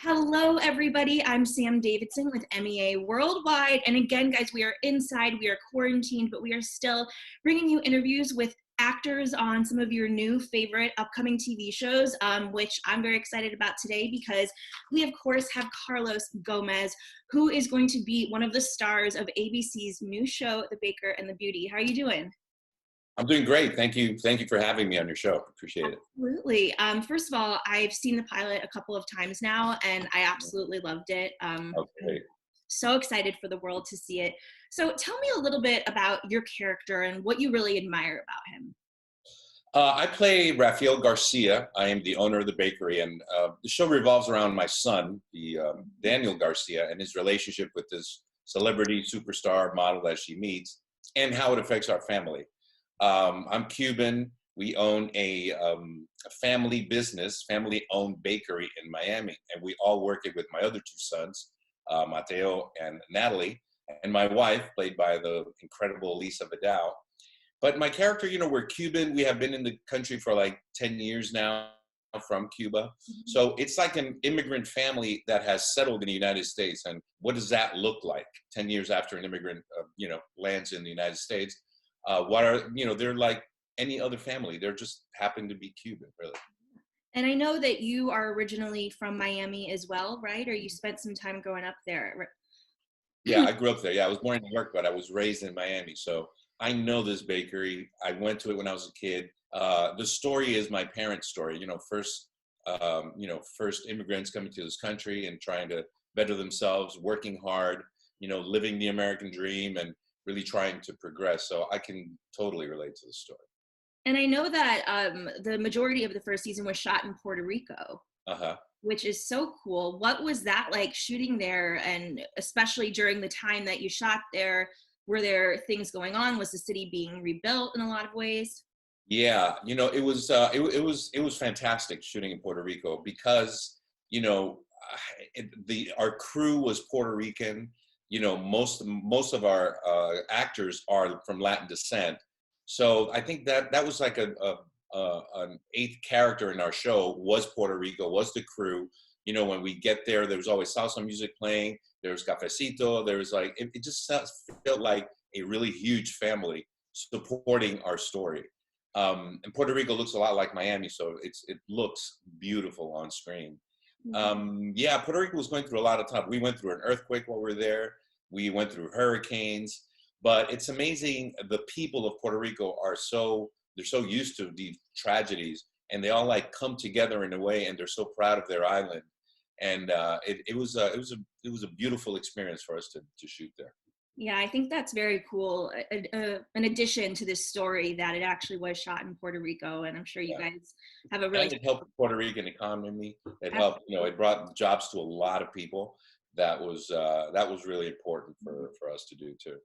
Hello, everybody. I'm Sam Davidson with MEA Worldwide. And again, guys, we are inside, we are quarantined, but we are still bringing you interviews with actors on some of your new favorite upcoming TV shows, which I'm very excited about today because we, of course, have Carlos Gomez, who is going to be one of the stars of ABC's new show, The Baker and the Beauty. How are you doing? I'm doing great. Thank you. Thank you for having me on your show. Appreciate it. Absolutely. First of all, I've seen the pilot a couple of times now, and I absolutely loved it. Okay. So excited for the world to see it. So tell me a little bit about your character and what you really admire about him. I play Rafael Garcia. I am the owner of the bakery, and the show revolves around my son, Daniel Garcia, and his relationship with this celebrity superstar model that she meets, and how it affects our family. I'm Cuban. We own a family business, family-owned bakery in Miami, and we all work it with my other two sons, Mateo and Natalie, and my wife, played by the incredible Lisa Vidal. But my character, we're Cuban. We have been in the country for like 10 years now, from Cuba. So it's like an immigrant family that has settled in the United States. And what does that look like 10 years after an immigrant, lands in the United States? They're like any other family. They're just happen to be Cuban, really. And I know that you are originally from Miami as well, right? Or you spent some time growing up there. Yeah, I grew up there. Yeah, I was born in New York, but I was raised in Miami. So I know this bakery. I went to it when I was a kid. The story is my parents' story. First immigrants coming to this country and trying to better themselves, working hard, living the American dream and really trying to progress. So I can totally relate to the story. And I know that the majority of the first season was shot in Puerto Rico, which is so cool. What was that like shooting there? And especially during the time that you shot there, were there things going on? Was the city being rebuilt in a lot of ways? Yeah, it was fantastic shooting in Puerto Rico because our crew was Puerto Rican. Most of our actors are from Latin descent, so I think that was like an eighth character in our show was Puerto Rico, was the crew. When we get there, there was always salsa music playing. There was cafecito. There was like it just felt like a really huge family supporting our story. And Puerto Rico looks a lot like Miami, so it looks beautiful on screen. Yeah, Puerto Rico was going through a lot of time. We went through an earthquake while we were there. We went through hurricanes, but it's amazing. The people of Puerto Rico they're so used to these tragedies, and they all like come together in a way, and they're so proud of their island. And it was a beautiful experience for us to shoot there. Yeah, I think that's very cool. An addition to this story that it actually was shot in Puerto Rico, and I'm sure you guys have a really. And it helped the Puerto Rican economy. It helped, it brought jobs to a lot of people. That was really important for us to do too.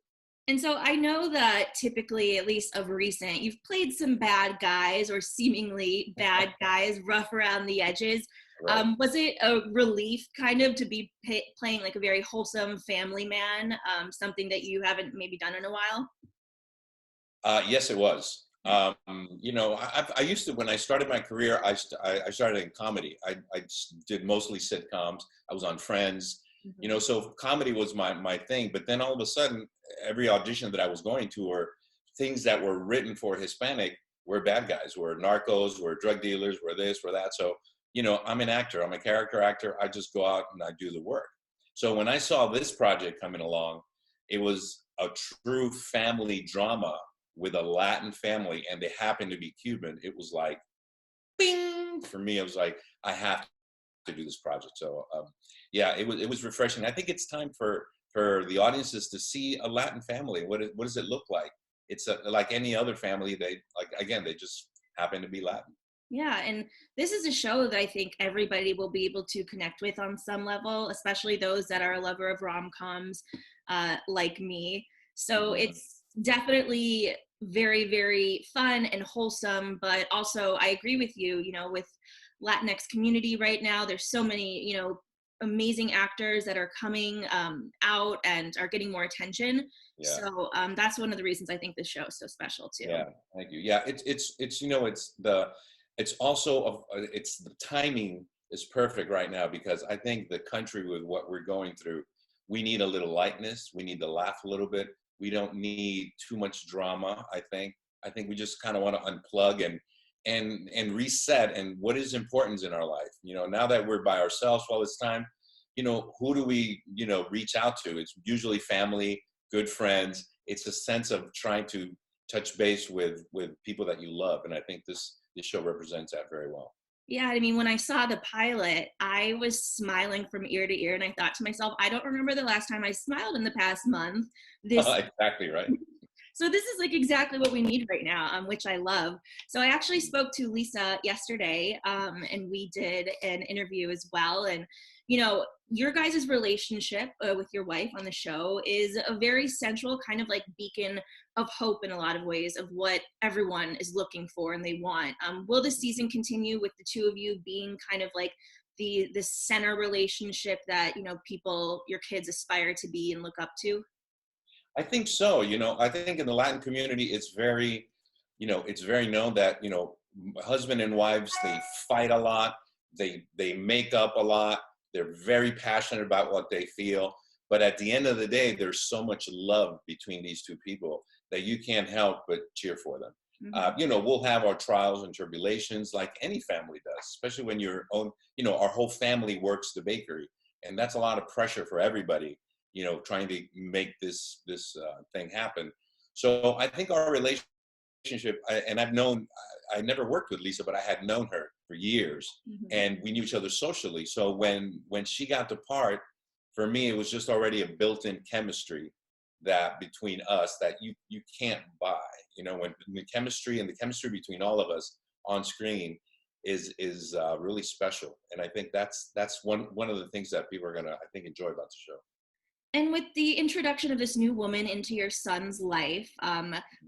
And so I know that typically, at least of recent, you've played some bad guys or seemingly bad guys, rough around the edges. Right. Was it a relief kind of to be playing like a very wholesome family man, something that you haven't maybe done in a while? Yes, it was. I used to, when I started my career, I started in comedy. I did mostly sitcoms. I was on Friends, so comedy was my thing. But then all of a sudden, every audition that I was going to, or things that were written for Hispanic, were bad guys, were narcos, were drug dealers, were this, were that. So, I'm an actor. I'm a character actor. I just go out and I do the work. So when I saw this project coming along, it was a true family drama with a Latin family, and they happened to be Cuban. It was like, bing! For me, it was like, I have to do this project. So, yeah, it was refreshing. I think it's time for the audiences to see a Latin family. What does it look like? It's like any other family. They just happen to be Latin. Yeah, and this is a show that I think everybody will be able to connect with on some level, especially those that are a lover of rom-coms like me. So it's definitely very, very fun and wholesome, but also I agree with you, with Latinx community right now, there's so many, amazing actors that are coming out and are getting more attention. Yeah. So that's one of the reasons I think this show is so special too. Yeah, thank you. Yeah, it's also it's the timing is perfect right now, because I think the country, with what we're going through, we need a little lightness. We need to laugh a little bit. We don't need too much drama. I think we just kind of want to unplug and reset. And what is important in our life, now that we're by ourselves all this time, who do we, reach out to? It's usually family, good friends. It's a sense of trying to touch base with people that you love. And I think this show represents that very well. Yeah, I mean, when I saw the pilot, I was smiling from ear to ear, and I thought to myself, I don't remember the last time I smiled in the past month. This Exactly right. So this is like exactly what we need right now, which I love. So I actually spoke to Lisa yesterday, and we did an interview as well. And your guys' relationship with your wife on the show is a very central kind of like beacon of hope in a lot of ways of what everyone is looking for and they want. Will the season continue with the two of you being kind of like the center relationship that people, your kids, aspire to be and look up to? I think so. I think in the Latin community, it's very known that, husband and wives, they fight a lot. They make up a lot. They're very passionate about what they feel. But at the end of the day, there's so much love between these two people that you can't help but cheer for them. Mm-hmm. We'll have our trials and tribulations like any family does, especially when your own, our whole family works the bakery. And that's a lot of pressure for everybody, trying to make this thing happen. So I think our relationship, and I never worked with Lisa, but I had known her for years, Mm-hmm. and we knew each other socially. So when she got the part, for me, it was just already a built-in chemistry that between us that you can't buy. When the chemistry between all of us on screen is really special. And I think that's one of the things that people are gonna, I think, enjoy about the show. And with the introduction of this new woman into your son's life,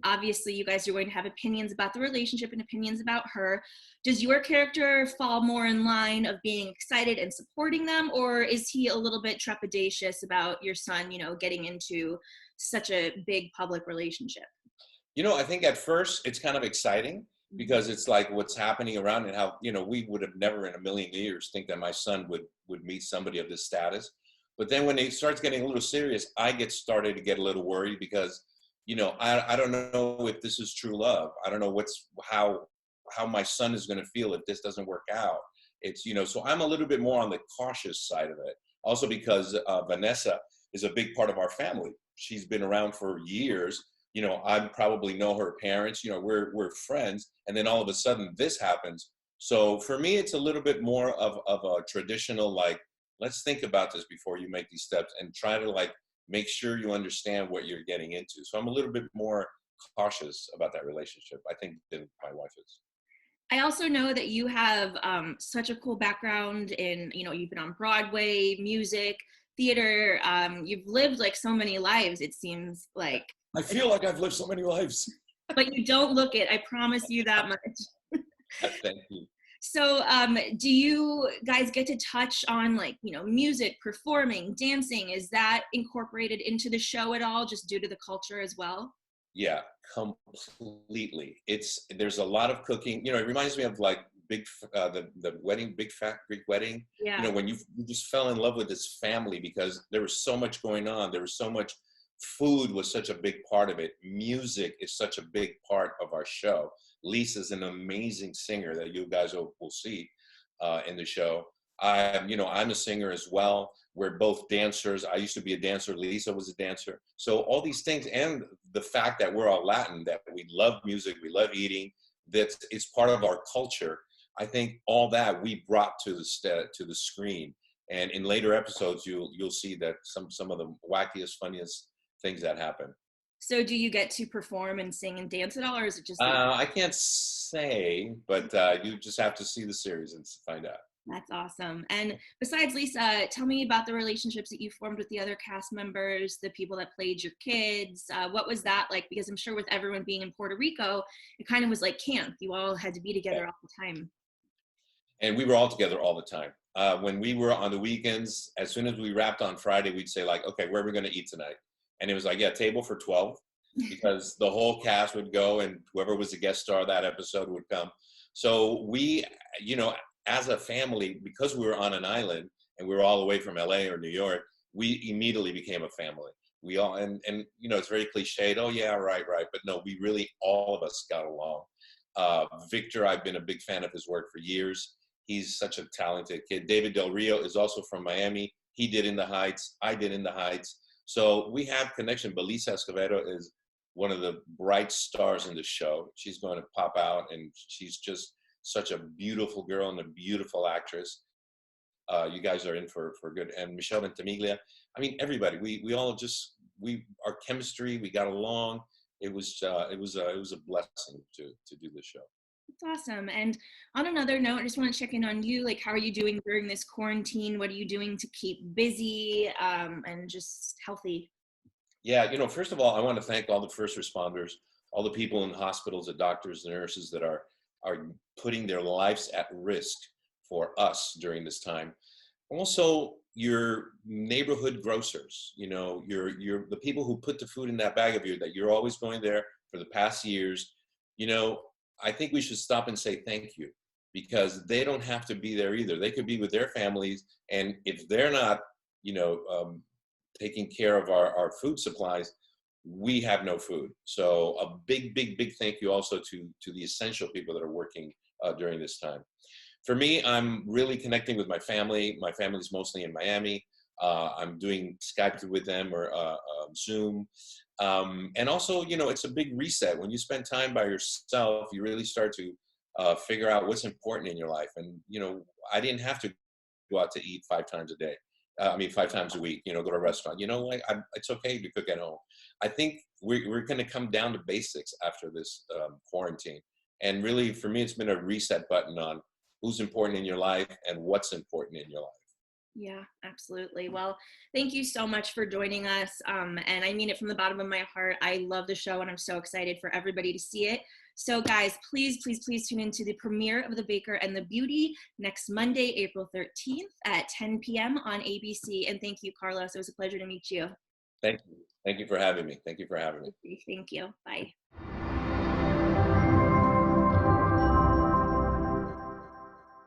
obviously you guys are going to have opinions about the relationship and opinions about her. Does your character fall more in line of being excited and supporting them, or is he a little bit trepidatious about your son, getting into such a big public relationship? I think at first it's kind of exciting because it's like what's happening around, and how, we would have never in a million years think that my son would meet somebody of this status. But then when it starts getting a little serious, I started to get a little worried because, I don't know if this is true love. I don't know how my son is going to feel if this doesn't work out. It's, so I'm a little bit more on the cautious side of it. Also because Vanessa is a big part of our family. She's been around for years. I probably know her parents, we're friends. And then all of a sudden this happens. So for me, it's a little bit more of a traditional, like, let's think about this before you make these steps and try to make sure you understand what you're getting into. So I'm a little bit more cautious about that relationship, I think, than my wife is. I also know that you have such a cool background in, you've been on Broadway, music, theater. You've lived like so many lives, it seems like. I feel like I've lived so many lives. But you don't look it, I promise you that much. Thank you. So do you guys get to touch on music, performing, dancing? Is that incorporated into the show at all, just due to the culture as well? Yeah, completely. There's a lot of cooking. It reminds me of like the wedding, Big Fat Greek Wedding. Yeah. When you just fell in love with this family because there was so much going on. There was so much. Food was such a big part of it. Music is such a big part of our show. Lisa's an amazing singer that you guys will see in the show. I'm a singer as well. We're both dancers. I used to be a dancer. Lisa was a dancer. So all these things, and the fact that we're all Latin, that we love music, we love eating, that it's part of our culture. I think all that we brought to the screen. And in later episodes, you'll see that some of the wackiest, funniest things that happen. So do you get to perform and sing and dance at all, or is it just I can't say, but you just have to see the series and find out. That's awesome. And besides Lisa, tell me about the relationships that you formed with the other cast members, the people that played your kids. What was that like? Because I'm sure with everyone being in Puerto Rico, it kind of was like camp. You all had to be together all the time. And we were all together all the time. When we were on the weekends, as soon as we wrapped on Friday, we'd say like, okay, where are we going to eat tonight? And it was like, yeah, table for 12, because the whole cast would go and whoever was the guest star that episode would come. So we, as a family, because we were on an island and we were all the way from LA or New York, we immediately became a family. We all, and you know, it's very cliched. Oh yeah, right. But no, we really, all of us got along. Victor, I've been a big fan of his work for years. He's such a talented kid. David Del Rio is also from Miami. He did In the Heights. I did In the Heights. So we have connection. But Lisa Escovedo is one of the bright stars in the show. She's going to pop out, and she's just such a beautiful girl and a beautiful actress. You guys are in for good. And Michelle Ventimiglia. I mean, everybody. We all just, our chemistry. We got along. It was a blessing to do this show. That's awesome. And on another note, I just want to check in on you. Like, how are you doing during this quarantine? What are you doing to keep busy and just healthy? Yeah, you know, first of all, I want to thank all the first responders, all the people in hospitals, the doctors, the nurses that are putting their lives at risk for us during this time. Also, your neighborhood grocers, you know, the people who put the food in that bag of you that you're always going there for the past years. You know, I think we should stop and say thank you, because they don't have to be there either. They could be with their families, and if they're not, you know, taking care of our food supplies, we have no food. So a big thank you also to the essential people that are working during this time. For me, I'm really connecting with my family. My family's mostly in Miami. I'm doing Skype with them or Zoom. And also, you know, it's a big reset. When you spend time by yourself, you really start to figure out what's important in your life. And, you know, I didn't have to go out to eat 5 times a day. 5 times a week, you know, go to a restaurant. You know, like it's okay to cook at home. I think we're going to come down to basics after this quarantine. And really, for me, it's been a reset button on who's important in your life and what's important in your life. Yeah, absolutely. Well, thank you so much for joining us. And I mean it from the bottom of my heart. I love the show, and I'm so excited for everybody to see it. So guys, please tune into the premiere of The Baker and the Beauty next Monday, April 13th at 10 p.m. on ABC. And thank you, Carlos. It was a pleasure to meet you. Thank you. Thank you for having me. Thank you for having me. Thank you. Bye.